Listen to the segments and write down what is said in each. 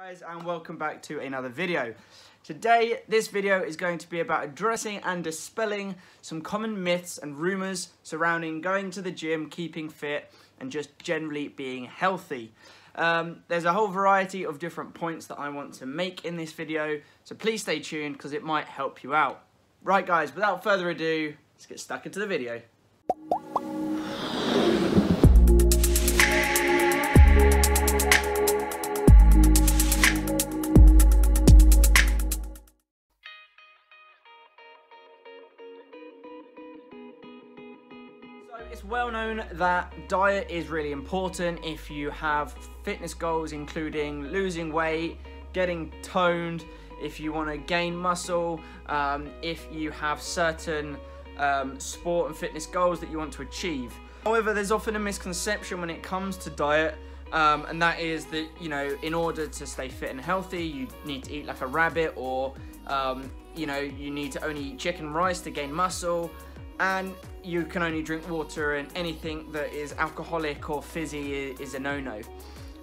Guys, and welcome back to another video. Today, this video is going to be about addressing and dispelling some common myths and rumours surrounding going to the gym, keeping fit, and just generally being healthy. There's a whole variety of different points that I want to make in this video, so please stay tuned because it might help you out. Right guys, without further ado, let's get stuck into the video. It's well known that diet is really important if you have fitness goals, including losing weight, getting toned, if you want to gain muscle, if you have certain sport and fitness goals that you want to achieve. However, there's often a misconception when it comes to diet, and that is that, you know, in order to stay fit and healthy, you need to eat like a rabbit, or you know, you need to only eat chicken and rice to gain muscle, and you can only drink water, and anything that is alcoholic or fizzy is a no-no.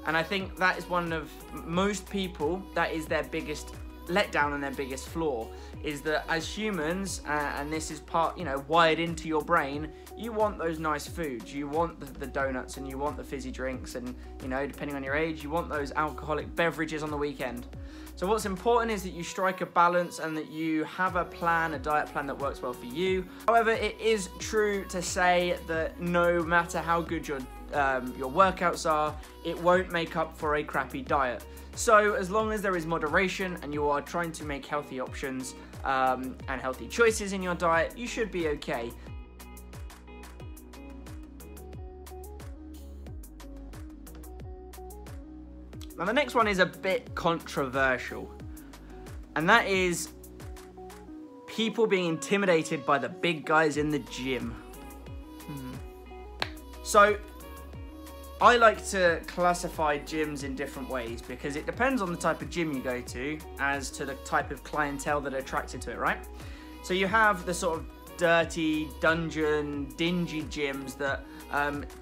And I think that is one of most people, that is their biggest letdown and their biggest flaw, is that as humans, and this is part, you know, wired into your brain, you want those nice foods, you want the donuts, and you want the fizzy drinks, and, you know, depending on your age, you want those alcoholic beverages on the weekend. So what's important is that you strike a balance and that you have a plan, a diet plan that works well for you. However, it is true to say that no matter how good your workouts are, it won't make up for a crappy diet. So as long as there is moderation and you are trying to make healthy options and healthy choices in your diet, you should be okay. Now the next one is a bit controversial, and that is people being intimidated by the big guys in the gym. So I like to classify gyms in different ways because it depends on the type of gym you go to as to the type of clientele that are attracted to it, right? So you have the sort of dirty, dungeon, dingy gyms that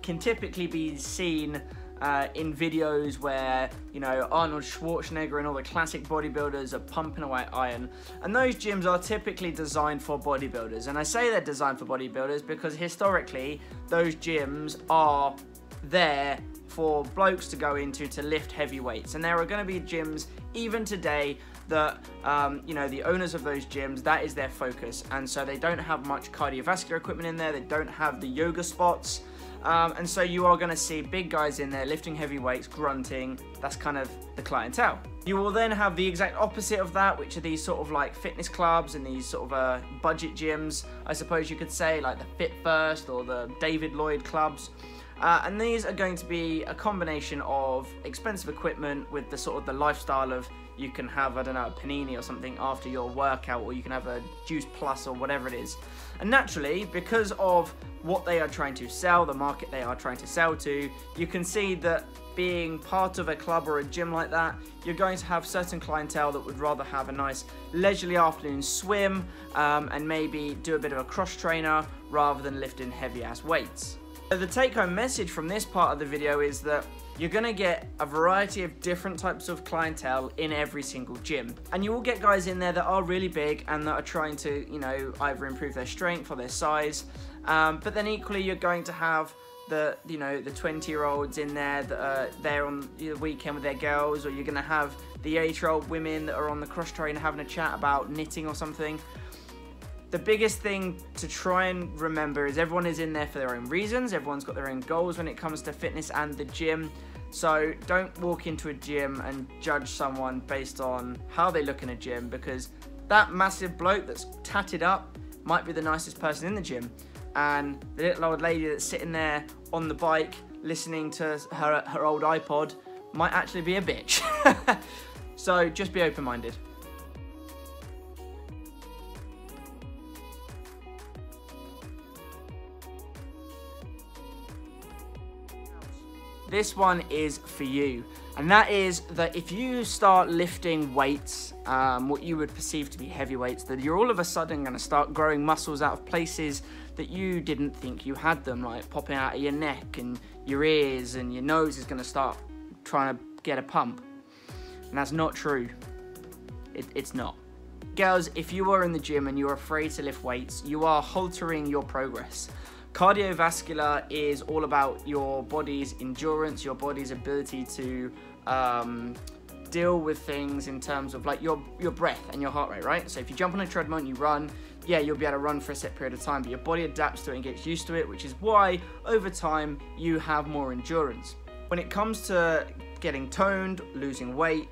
can typically be seen in videos where, you know, Arnold Schwarzenegger and all the classic bodybuilders are pumping away iron. And those gyms are typically designed for bodybuilders. And I say they're designed for bodybuilders because historically, those gyms are there for blokes to go into to lift heavy weights. And there are going to be gyms even today that, you know, the owners of those gyms, that is their focus. And so they don't have much cardiovascular equipment in there. They don't have the yoga spots. And so you are going to see big guys in there lifting heavy weights, grunting. That's kind of the clientele. You will then have the exact opposite of that, which are these sort of like fitness clubs and these sort of budget gyms, I suppose you could say, like the Fit First or the David Lloyd clubs. And these are going to be a combination of expensive equipment with the sort of the lifestyle of, you can have, I don't know, a panini or something after your workout, or you can have a Juice Plus or whatever it is. And naturally, because of what they are trying to sell, the market they are trying to sell to, you can see that being part of a club or a gym like that, you're going to have certain clientele that would rather have a nice leisurely afternoon swim and maybe do a bit of a cross trainer rather than lifting heavy ass weights. So the take-home message from this part of the video is that you're going to get a variety of different types of clientele in every single gym. And you will get guys in there that are really big and that are trying to, you know, either improve their strength or their size. But then equally you're going to have the, you know, the 20-year-olds in there that are there on the weekend with their girls, or you're going to have the 8-year-old women that are on the cross trainer having a chat about knitting or something. The biggest thing to try and remember is everyone is in there for their own reasons. Everyone's got their own goals when it comes to fitness and the gym. So don't walk into a gym and judge someone based on how they look in a gym, because that massive bloke that's tatted up might be the nicest person in the gym. And the little old lady that's sitting there on the bike listening to her old iPod might actually be a bitch. So just be open-minded. This one is for you, and that is that if you start lifting weights, what you would perceive to be heavy weights, that you're all of a sudden going to start growing muscles out of places that you didn't think you had them, like popping out of your neck and your ears, and your nose is going to start trying to get a pump. And that's not true. It's not. Girls, if you are in the gym and you're afraid to lift weights, you are haltering your progress. Cardiovascular is all about your body's endurance, your body's ability to deal with things in terms of like your breath and your heart rate, right? So if you jump on a treadmill and you run, yeah, you'll be able to run for a set period of time, but your body adapts to it and gets used to it, which is why over time you have more endurance. When it comes to getting toned, losing weight,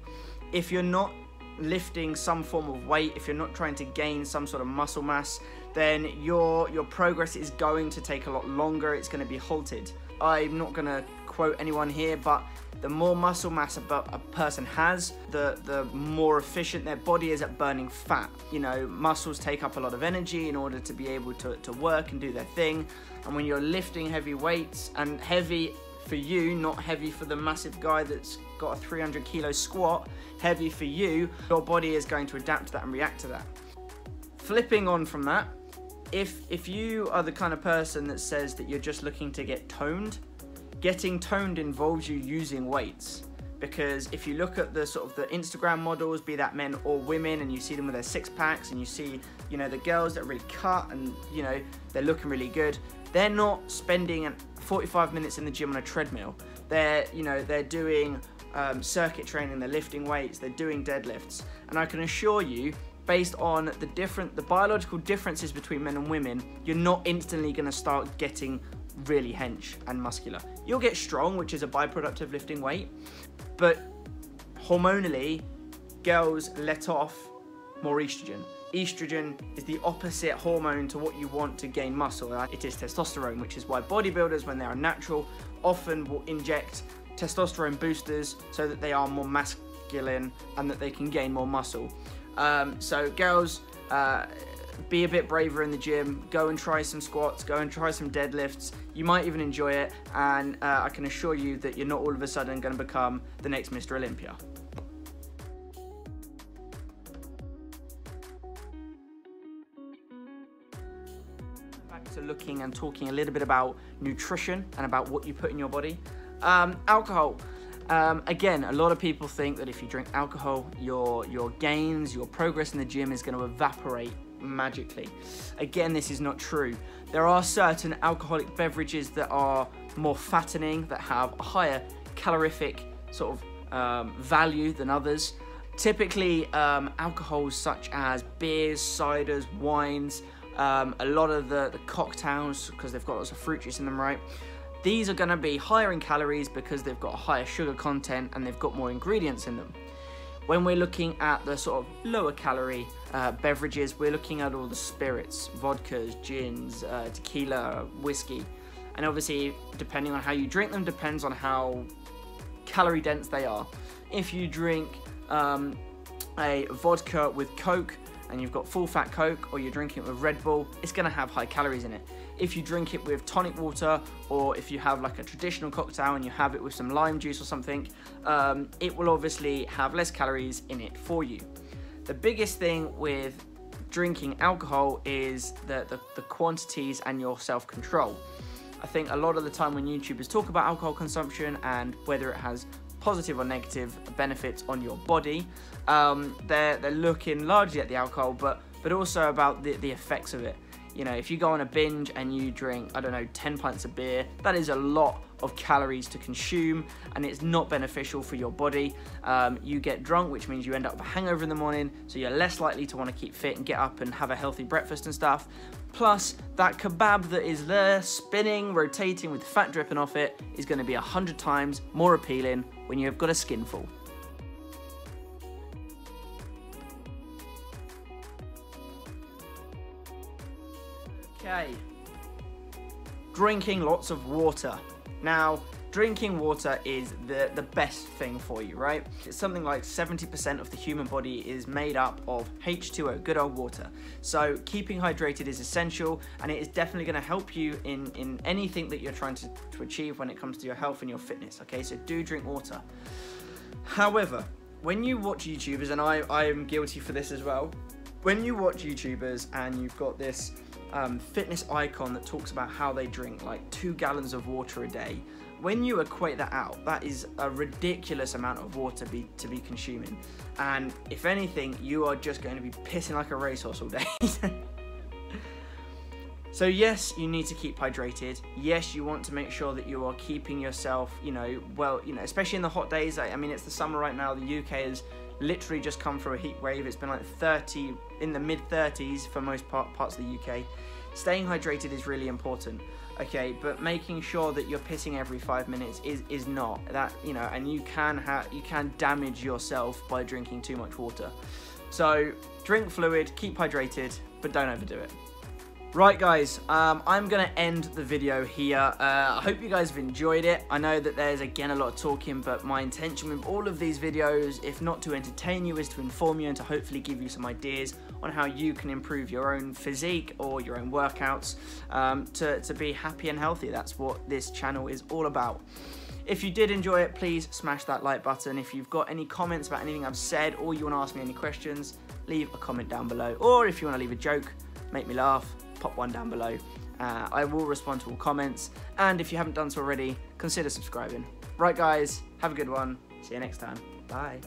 if you're not lifting some form of weight, if you're not trying to gain some sort of muscle mass, then your progress is going to take a lot longer. It's going to be halted. I'm not going to quote anyone here, but the more muscle mass a person has, the more efficient their body is at burning fat. You know, muscles take up a lot of energy in order to be able to work and do their thing. And when you're lifting heavy weights, and heavy for you, not heavy for the massive guy that's got a 300 kilo squat, heavy for you, your body is going to adapt to that and react to that. Flipping on from that, if you are the kind of person that says that you're just looking to get toned, getting toned involves you using weights. Because if you look at the sort of the Instagram models, be that men or women, and you see them with their six packs, and you see, you know, the girls that are really cut and, you know, they're looking really good, they're not spending 45 minutes in the gym on a treadmill. They're doing circuit training, they're lifting weights, they're doing deadlifts. And I can assure you, based on the biological differences between men and women, you're not instantly going to start getting really hench and muscular. You'll get strong, which is a byproduct of lifting weight, but hormonally, girls let off more estrogen. Estrogen is the opposite hormone to what you want to gain muscle. It is testosterone, which is why bodybuilders, when they are natural, often will inject testosterone boosters so that they are more masculine and that they can gain more muscle. So girls, be a bit braver in the gym, go and try some squats, go and try some deadlifts. You might even enjoy it, and I can assure you that you're not all of a sudden going to become the next Mr. Olympia. Back to looking and talking a little bit about nutrition and about what you put in your body. Alcohol. Again, a lot of people think that if you drink alcohol, your gains, your progress in the gym is going to evaporate magically. Again, this is not true. There are certain alcoholic beverages that are more fattening, that have a higher calorific sort of value than others. Typically, alcohols such as beers, ciders, wines, a lot of the cocktails, because they've got lots of fruit juice in them, right? These are going to be higher in calories because they've got a higher sugar content and they've got more ingredients in them. When we're looking at the sort of lower calorie beverages, we're looking at all the spirits, vodkas, gins, tequila, whiskey. And obviously, depending on how you drink them, depends on how calorie dense they are. If you drink a vodka with Coke, and you've got full fat Coke, or you're drinking it with Red Bull, it's gonna have high calories in it. If you drink it with tonic water, or if you have like a traditional cocktail and you have it with some lime juice or something, it will obviously have less calories in it for you. The biggest thing with drinking alcohol is the quantities and your self-control. I think a lot of the time when YouTubers talk about alcohol consumption and whether it has positive or negative benefits on your body, they're looking largely at the alcohol, but also about the effects of it. You know, if you go on a binge and you drink, I don't know, 10 pints of beer, that is a lot of calories to consume, and it's not beneficial for your body. You get drunk, which means you end up with a hangover in the morning, so you're less likely to want to keep fit and get up and have a healthy breakfast and stuff. Plus, that kebab that is there, spinning, rotating with fat dripping off it, is going to be 100 times more appealing when you've got a skinful. Okay, drinking lots of water. Now, drinking water is the best thing for you, right? It's something like 70% of the human body is made up of H2O, good old water. So keeping hydrated is essential, and it is definitely going to help you in anything that you're trying to achieve when it comes to your health and your fitness, okay? So do drink water. However, when you watch YouTubers, and I am guilty for this as well, when you watch YouTubers and you've got this fitness icon that talks about how they drink like 2 gallons of water a day, when you equate that out, that is a ridiculous amount of water to be consuming. And if anything, you are just going to be pissing like a racehorse all day. So yes, you need to keep hydrated. Yes, you want to make sure that you are keeping yourself, well, especially in the hot days. I mean, it's the summer right now. The UK has literally just come through a heat wave. It's been like 30, in the mid 30s for most parts of the UK. Staying hydrated is really important, okay? But making sure that you're pissing every 5 minutes is not that, and you can damage yourself by drinking too much water. So drink fluid, keep hydrated, but don't overdo it. Right guys, I'm going to end the video here. I hope you guys have enjoyed it. I know that there's again a lot of talking, but my intention with all of these videos, if not to entertain you, is to inform you and to hopefully give you some ideas on how you can improve your own physique or your own workouts to be happy and healthy. That's what this channel is all about. If you did enjoy it, please smash that like button. If you've got any comments about anything I've said, or you want to ask me any questions, leave a comment down below. Or if you want to leave a joke, make me laugh, pop one down below. I will respond to all comments, and if you haven't done so already, consider subscribing. Right guys, have a good one. See you next time. Bye.